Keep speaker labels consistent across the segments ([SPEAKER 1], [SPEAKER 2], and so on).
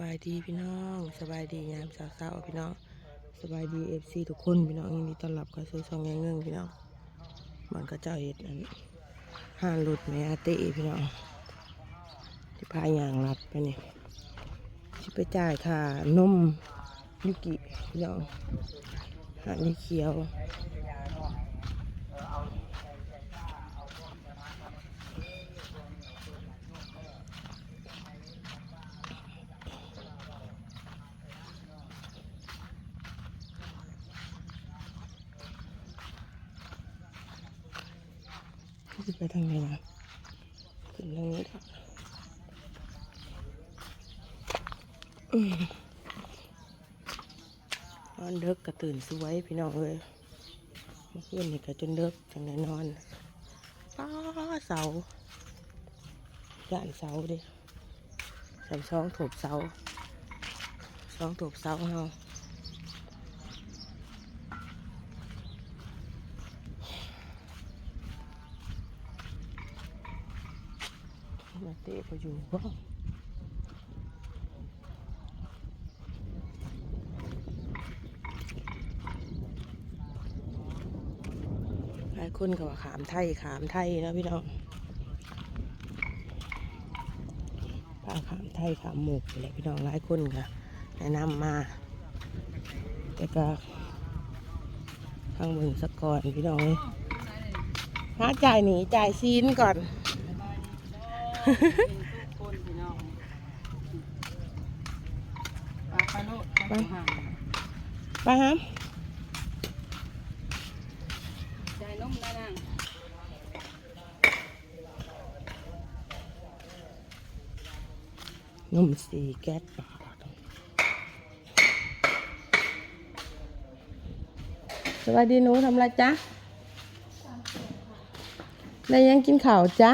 [SPEAKER 1] บายดีพี่น้องสบายดียามเช้าๆพี่น้องสบายดีFCทุกคนพี่น้องยินดีต้อนรับเข้าสู่ช่องแง่เงื่งพี่น้องมันก็เจ้าเห็ดอันห้านหลุดแม่อาเต้พี่น้องที่พายางรัดไปนี่ที่ไปจ่ายค่านมยุกิพี่น้องหานี่เขียวที่ไปทางไหนนะขึ้นทางนี้ครับนอนเด็กก็ตื่นสวยพี่น้องเลยเมื่อคืนนี่ก็จนเด็กจังได้นอนป้าเสาย่านเสาดิใส่ช่องถูกเสาช่องถูกเสาเฮามาเตะไปอยู่บ้างหลายคนก็ว่าขามไทยนะพี่น้องปลาขามไทยขามหมูกอะไรพี่น้องหลายคนก็แนะนำมาแต่ก็ข้างบนสะก่อนพี่น้องเลยหาจ่ายหนีจ่ายซีนก่อนไปฮะจ่ายนมได้นั่งนมสีแก๊สสวัสดีหนูทำอะไรจ๊ะได้ยังกินข้าวจ๊ะ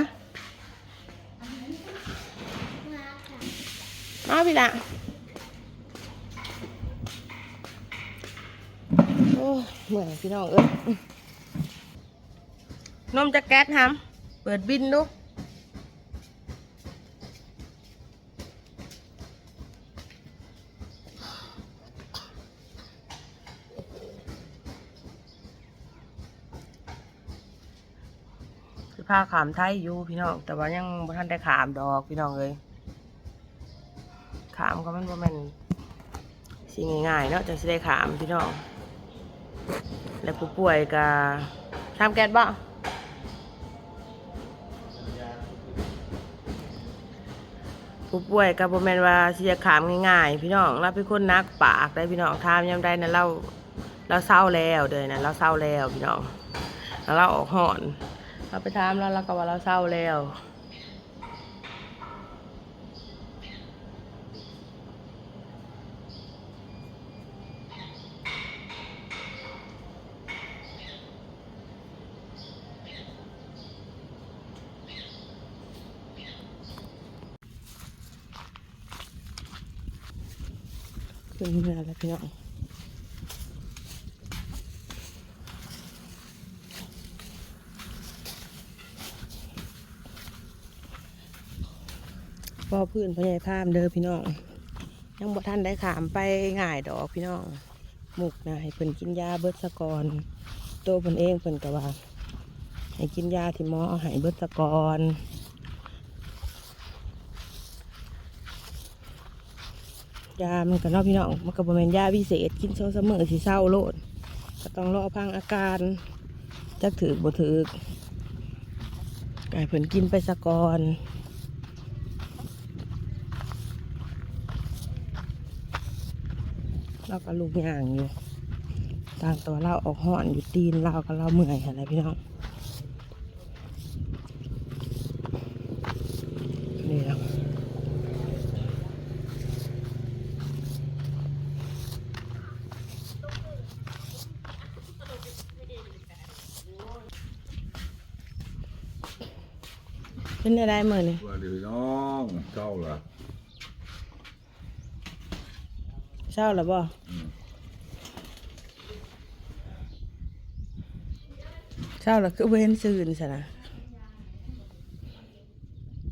[SPEAKER 1] มาพี่ละโอ้เหมือนพี่น้องนมจะแก๊สทำเปิดบินดูผ้าขามไทยอยู่พี่น้องแต่ว่ายังบ่ทันได้ขามดอกพี่น้องเลยขามก็มันบ่แม่นสิ่งง่ายๆเนาะจะได้ขามพี่น้องและผู้ป่วยก็ทำแก๊สบ่ผู้ป่วยก็บ่แม่นว่าสิจะขามง่ายๆพี่น้องเราเป็นคนนักปากได้พี่น้องถามยามใดนั้นเราเศร้าแล้วเด้อนะเราเศร้าแล้วพี่น้องแล้วเราออกห่อนเราไปถามแล้วก็ว่าเราเศร้าแล้วขึ้นเรือแล้วพี่น้องพอพื้นพญายพามเด้อพี่น้องยังบ่ทันได้ขามไปง่ายดอกพี่น้องหมุกนะให้เพิ่นกินยาเบิดซะก่อนโตเพิ่นเองเพิ่นก็ว่าให้กินยาที่หมอเอาให้เบิดซะก่อนยามันก็เนาะพี่น้องมันก็บ่แม่นยาวิเศษกิน2-3 มื้อสิเศร้าโลดก็ต้องรอพังอาการจักถือบ่ถือให้เพิ่นกินไปซะก่อนเราก็ลูกย่างอยู่ตามตัวเราออกห่อนอยู่ตีนเราก็เราเมื่อยอะไรพี่น้องนี่แล้วเป็นอะไรเมื่อนี่
[SPEAKER 2] สวัสดีน้องเจ้าล่ะ
[SPEAKER 1] เศร้าหรือบ่เศร้าหรือคือเว้นซื่นซะนะ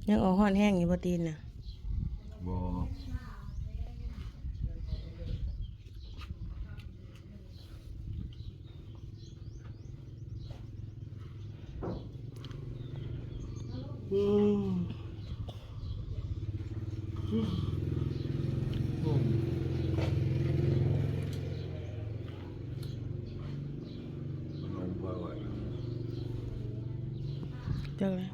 [SPEAKER 1] ยังออกห่อนแห้งอยู่บ่ตีนนะ
[SPEAKER 2] บ่
[SPEAKER 1] อืม
[SPEAKER 2] ลงไปไว้
[SPEAKER 1] เจ้าเลย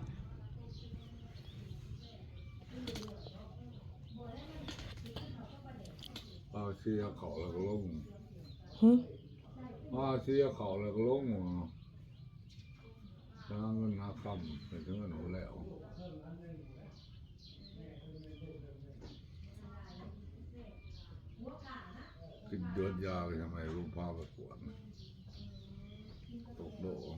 [SPEAKER 2] เอาเสียเขาแล้วก็ลง
[SPEAKER 1] หึ
[SPEAKER 2] เอาเสียเขาแล้วก็ลงหาเงินหาคำไปถึงเงินหัวแล้วกินเดือดยาเลยทำไมลุงพาไปปวดตกโดง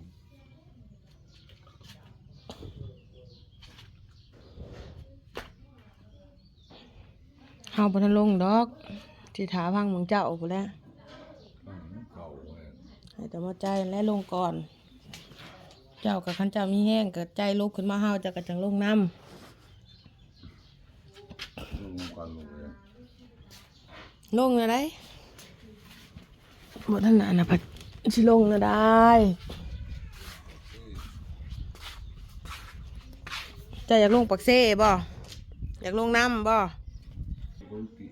[SPEAKER 1] เฮาบ่ทันลงดอกสิถาพังเมืองเจ้าพู้นแหล้ว
[SPEAKER 2] ตั้งเก่าไว้
[SPEAKER 1] ให้แต่ว่าใจและลงก่อน เจ้ากับคันเจ้ามีแห้งก็ใจลุกขึ้นมาเฮาเจ้าก็จังลงน้ำ
[SPEAKER 2] ลงกันลงเลย
[SPEAKER 1] ลงนะได้บ่ทันน่ะนะพัดสิลงนะได้เจ้าอยากลงปักเซ่บ่อยากลงน้ำบ่
[SPEAKER 2] ปกติ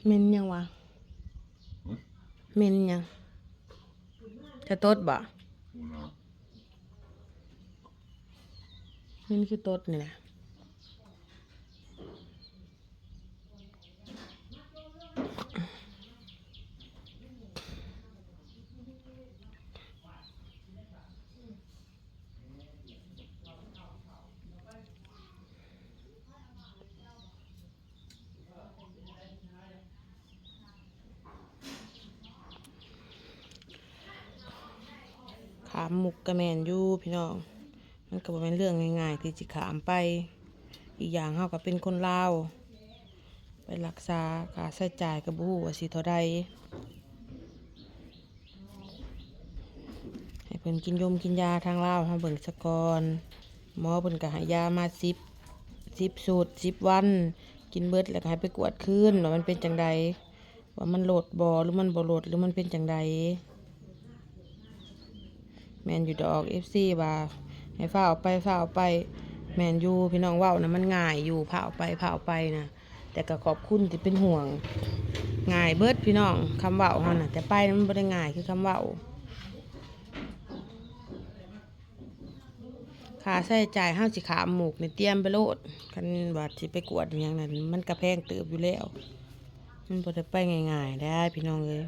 [SPEAKER 1] เม่นยังวะเม่นยังจะตดบ่
[SPEAKER 2] กูนะ
[SPEAKER 1] เม่นคือตดนี่แหละขามมุกกระแมนอยู่พี่น้องมันก็บ่แม่นเรื่องง่ายๆที่สิขามไป อีกอย่างเฮาก็เป็นคนลาวไปรักษาค่าใช้จ่ายก็บ่ฮู้ว่าสิเท่าใดให้เพิ่นกินยมกินยาทางลาวเฮาเบิ่งซะก่อนหมอเพิ่นก็ให้ยามา10สูตร10วันกินเบิดแล้วก็ให้ไปกวดคืนว่ามันเป็นจังใดว่ามันโหลดบ่หรือมันบ่โหลดหรือมันเป็นจังใดแม่นอยู่ดอก FC ว่าให้ฟ้าเอาไปแม่นอยู่พี่น้องเว้านะมันง่ายอยู่พาเอาไปนะแต่ก็ขอบคุณที่เป็นห่วงง่ายเบิดพี่น้องคำเว้าเฮาน่ะแต่ไปมันบ่ได้ง่ายคือคำเว้าค่าใช้จ่ายเฮาสิขามหมูกนี่เตรียมไปโลดคันว่าสิไปกวดอิหยังนั่นมันก็แพงเติบอยู่แล้วมันบ่ได้ไปง่ายๆได้พี่น้องเอ้ย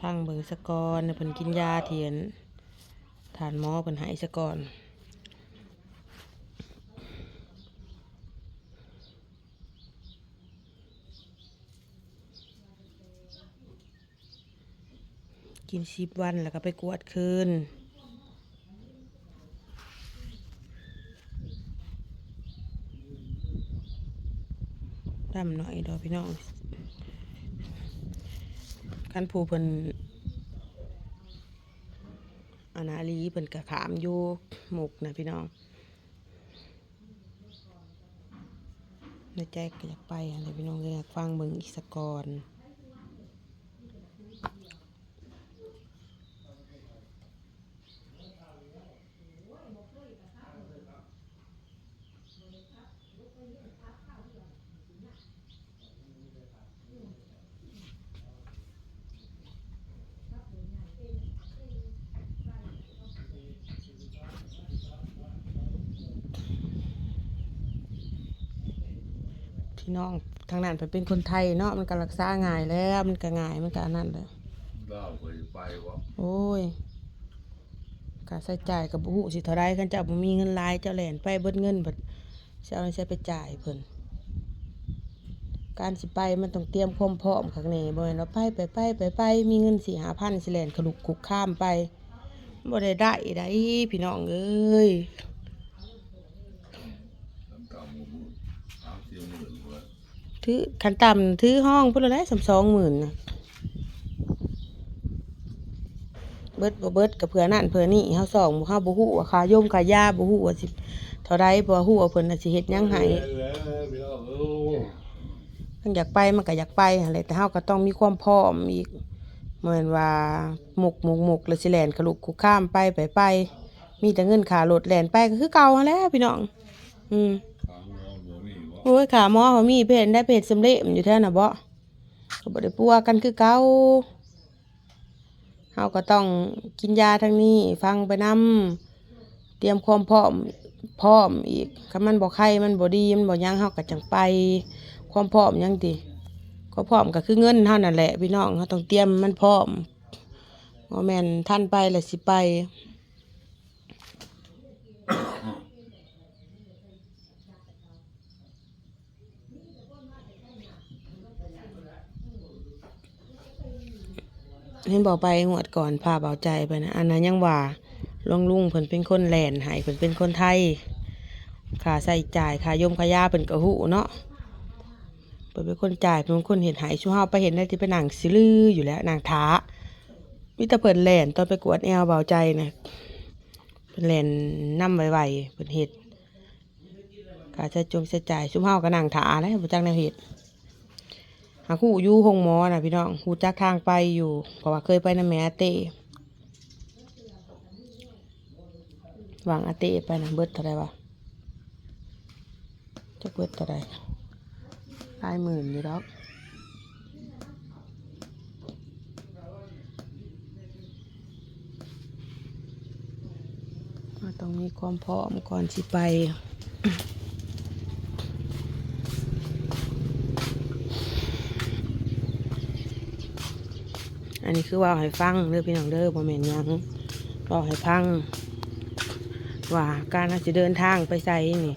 [SPEAKER 1] พังเบิ่งซะก่อนเพิ่นกินยาเทียนทานหมอเพิ่นให้ซะก่อนกิน10 วันแล้วก็ไปกวดคืนดำหน่อยดอกพี่น้องคันผู้เพิ่นอนาลีเพิ่นก็ขามอยู่หมุกนะพี่น้องในใจก็อยากไปอะไรพี่น้องเลยอยากฟังเบิ่งอีกสักก่อนพี่น้องทางนั้นเพิ่นเป็นคนไทยเนาะมันก็รักษาง่ายแล้วมันก็ง่ายมันก็อันนั้นแหละ
[SPEAKER 2] ดาวไปวะ
[SPEAKER 1] โอ้ยค่าใช้จ่ายก็บ่ฮู้สิเท่าใดคันเจ้าบ่มีเงินหลายเจ้าแล่นไปเบิดเงินบัดสิเอาใช้ไปจ่ายเพิ่นการสิไปมันต้องเตรียมความพร้อมคักแน่บ่แม่นว่าไปมีเงิน 4-5,000 สิแล่นขลุกคุกข้ามไปบ่ได้พี่น้องเอ้ย
[SPEAKER 2] ต่ำๆมือ30,000เลย
[SPEAKER 1] ถือคันต่ำถือห้องพุ่นละได้20,000น่ะ เบิดบ่เบิดกับเผื่อนั่นเผื่อนี่เฮาส่องเฮาบ่ฮู้ว่าค่ายมค่ายาบ่ฮู้ว่าสิเท่าใดบ่ฮู้ว่าเพิ่นน่ะสิเฮ็ดหยังให้มันอยากไปมันก็อยากไปหั่นแหละแต่เฮาก็ต้องมีความพร้อมอีกเหมือนว่าหมกแล้วสิแล่นกะลุกคุกคามไปมีแต่เงินค่ารถแล่นไปก็คือเก่าหั่นแหละพี่น้องโอ้ยขาหมอเขามีเพจได้เพจสำเร็จอยู่แท้น่ะบ่ก็บ่ได้ปัวกันคือเก่าเฮาก็ต้องกินยาทางนี้ฟังไปนำเตรียมความพร้อมอีกคันมันบ่ไข้มันบ่ดีมันบ่หยังเฮาก็จังไปความพร้อมหยังติก็พร้อมก็คือเงินเฮานั่นแหละพี่น้องเฮาต้องเตรียมมันพร้อมบ่แม่นทันไปแล้วสิไปเห็นบอกไปงวดก่อนพาเบาใจไปนะอันนั้นยังว่าลุงเพิ่นเป็นคนแหลนให้เพิ่นเป็นคนไทยค่าใช้จ่ายค่ายมค่ายาเพิ่นก็ฮู้เนาะเพิ่นเป็นคนจ่ายเป็นคนเฮ็ดให้ชูเฮาไปเห็นได้ที่ไปนั่งสิลืออยู่แล้วนั่งท้ามีแต่เพิ่นแหลนตอนไปกวดแอลเบาใจนะเพิ่นแหลนนำไวๆเพิ่นเฮ็ดค่าใช้จ่ายชูเฮาก็นั่งท้าแล้วบ่จักแนวเฮ็ดหาคู่อยู่ห้องหมอน่ะพี่น้องฮู้จักทางไปอยู่เพราะว่าเคยไปนำแม่อาเต้วางอาเต้ไปนะเบิดเท่าไรวะจะเบิดเท่าไรหลายหมื่นอยู่ดอกต้องมีความพร้อมก่อนสิไปอันนี้คือว่าให้ฟังเด้อพี่น้องเด้อบ่แม่นหยังว่าให้ฟังว่าการเราจะเดินทางไปใส่นี่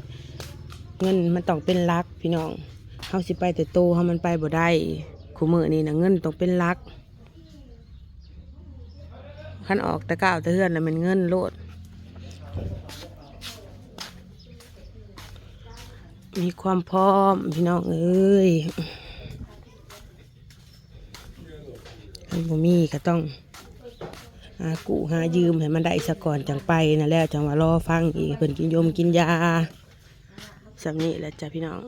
[SPEAKER 1] เงินมันต้องเป็นหลักพี่น้องเฮาสิไปแต่โตเฮามันไปบ่ได้คู่มื้อนี้นะเงินต้องเป็นหลักคันออกแต่ก้าวแต่เฮือนน่ะมันเงินโลดมีความพร้อมพี่น้องเอ้ยคันบ่มีก็ต้องหากู้หายืมให้มันได้ซะก่อนจังไปนั่นแหละจังว่ารอฟังอีกเพิ่นกินยาสำนี้แหละจ้ะพี่น้อง